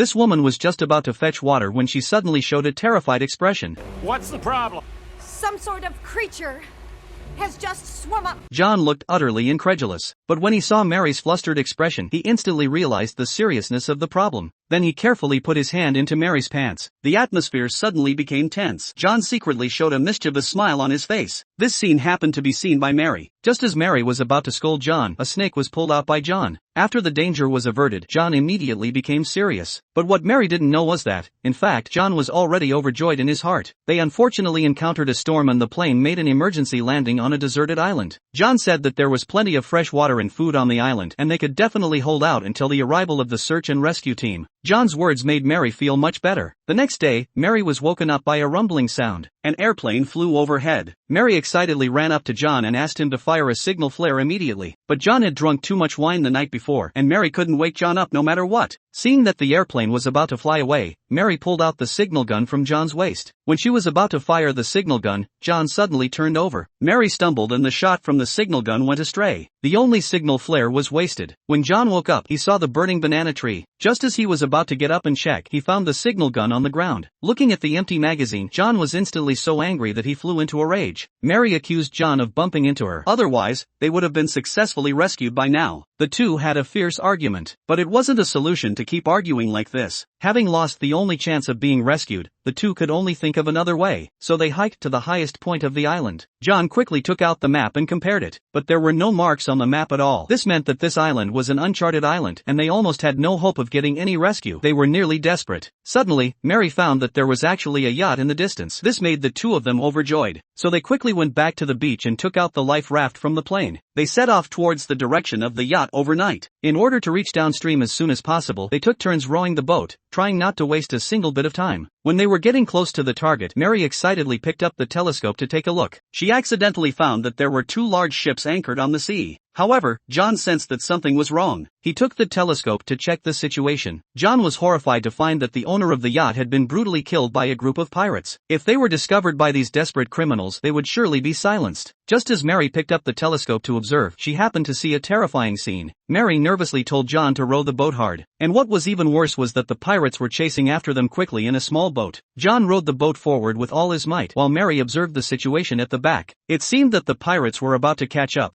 This woman was just about to fetch water when she suddenly showed a terrified expression. What's the problem? Some sort of creature has just swum up. John looked utterly incredulous, but when he saw Mary's flustered expression, he instantly realized the seriousness of the problem. Then he carefully put his hand into Mary's pants. The atmosphere suddenly became tense. John secretly showed a mischievous smile on his face. This scene happened to be seen by Mary. Just as Mary was about to scold John, a snake was pulled out by John. After the danger was averted, John immediately became serious. But what Mary didn't know was that, in fact, John was already overjoyed in his heart. They unfortunately encountered a storm and the plane made an emergency landing on a deserted island. John said that there was plenty of fresh water and food on the island and they could definitely hold out until the arrival of the search and rescue team. John's words made Mary feel much better. The next day, Mary was woken up by a rumbling sound. An airplane flew overhead. Mary excitedly ran up to John and asked him to fire a signal flare immediately. But John had drunk too much wine the night before, and Mary couldn't wake John up no matter what. Seeing that the airplane was about to fly away, Mary pulled out the signal gun from John's waist. When she was about to fire the signal gun, John suddenly turned over. Mary stumbled and the shot from the signal gun went astray. The only signal flare was wasted. When John woke up, he saw the burning banana tree. Just as he was about to get up and check, he found the signal gun on the ground. Looking at the empty magazine, John was instantly so angry that he flew into a rage. Mary accused John of bumping into her. Otherwise, they would have been successfully rescued by now. The two had a fierce argument, but it wasn't a solution to keep arguing like this. Having lost the only chance of being rescued, the two could only think of another way, so they hiked to the highest point of the island. John quickly took out the map and compared it, but there were no marks on the map at all. This meant that this island was an uncharted island and they almost had no hope of getting any rescue. They were nearly desperate. Suddenly, Mary found that there was actually a yacht in the distance. This made the two of them overjoyed, so they quickly went back to the beach and took out the life raft from the plane. They set off towards the direction of the yacht overnight. In order to reach downstream as soon as possible, they took turns rowing the boat, trying not to waste a single bit of time. When they were getting close to the target, Mary excitedly picked up the telescope to take a look. She accidentally found that there were two large ships anchored on the sea. However, John sensed that something was wrong. He took the telescope to check the situation. John was horrified to find that the owner of the yacht had been brutally killed by a group of pirates. If they were discovered by these desperate criminals, they would surely be silenced. Just as Mary picked up the telescope to observe, she happened to see a terrifying scene. Mary nervously told John to row the boat hard. And what was even worse was that the pirates were chasing after them quickly in a small boat. John rowed the boat forward with all his might, while Mary observed the situation at the back. It seemed that the pirates were about to catch up,